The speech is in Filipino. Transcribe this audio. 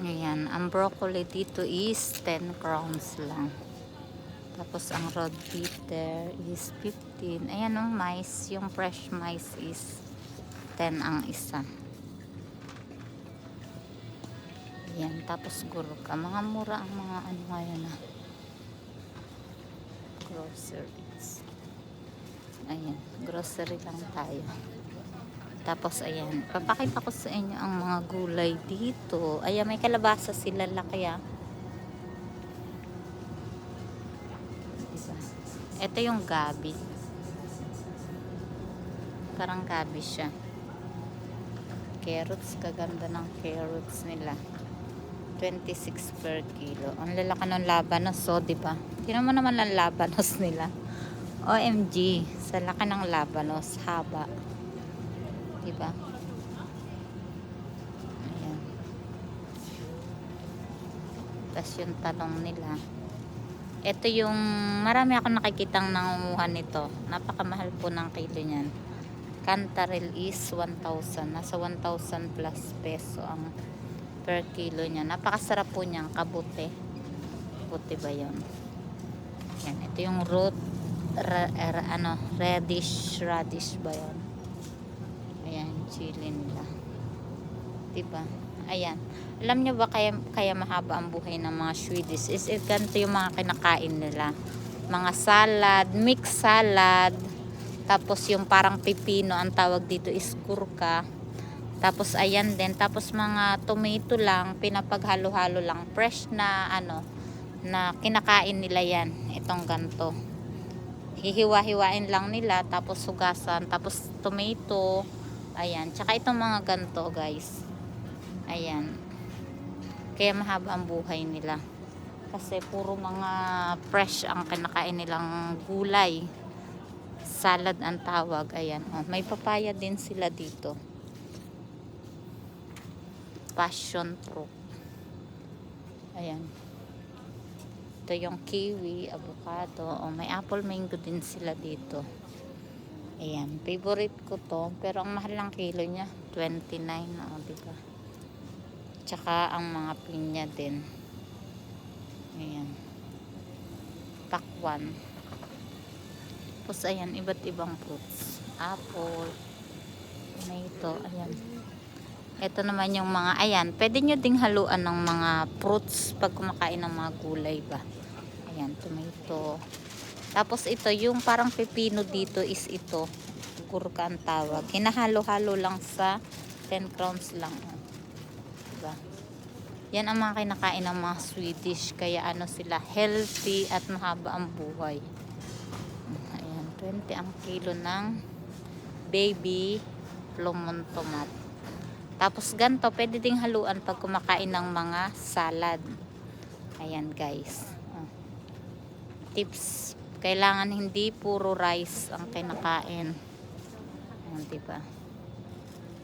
Ayan, ang broccoli dito is 10 crowns lang. Tapos ang red bitter is 15. Ayan ang mais, yung fresh mais is 10 ang isa. Ayan, tapos gurka. Mga mura ang mga ano ngayon na groceries. Ayan, grocery lang tayo. Tapos ayan, papakita ko sa inyo ang mga gulay dito. Ayan, may kalabasa sila, laki ah. Diba? Ito yung gabi. Parang gabi siya. Carrots, kaganda ng carrots nila. 26 per kilo. Ang lalaki ng labanos, so, diba? Tingnan mo naman ang labanos nila. OMG, sa laki ng labanos, haba. Diba? Ayan. Tapos yung talong nila. Ito yung, marami akong nakikitang nangunguha nito. Napakamahal po ng kilo niyan. Cantarell is 1,000. Nasa 1,000 plus peso ang per kilo niya. Napakasarap po niyang kabote. Kabote ba yun? Yan, ito yung root radish ba yun? Ayan, chili nila. Diba? Ayan. Alam niyo ba kaya mahaba ang buhay ng mga Swedish is ganito yung mga kinakain nila. Mga salad, mixed salad. Tapos yung parang pipino ang tawag dito is kurka. Tapos ayan din, tapos mga tomato lang, pinapaghalo-halo lang, fresh na ano, na kinakain nila yan, itong ganto. Hihiwa-hiwain lang nila, tapos hugasan, tapos tomato, ayan, tsaka itong mga ganto guys. Ayan. Kaya mahaba ang buhay nila. Kasi puro mga fresh ang kinakain nilang gulay. Salad ang tawag, ayan. Oh, may papaya din sila dito. Passion fruit. Ayan. Ito yung kiwi, avocado. O, may apple mango din sila dito. Ayan. Favorite ko to. Pero ang mahal ng kilo niya, 29. O, diba? Tsaka ang mga pinya din. Ayan. Pakwan. Tapos ayan, iba't ibang fruits. Apple. Tomato. Ayan. Ito naman yung mga, ayan, pwede nyo ding haluan ng mga fruits pag kumakain ng mga gulay ba. Ayan, tomato. Tapos ito, yung parang pepino dito is ito. Gurka ang tawag. Hinahalo-halo lang sa 10 crowns lang. Diba? Yan ang mga kinakain ng mga Swedish. Kaya ano sila, healthy at mahaba ang buhay. Ayan, 20 ang kilo ng baby plum tomato. Tapos ganito, pwede ding haluan pag kumakain ng mga salad. Ayan guys. Tips, kailangan hindi puro rice ang kinakain. Ayan, diba?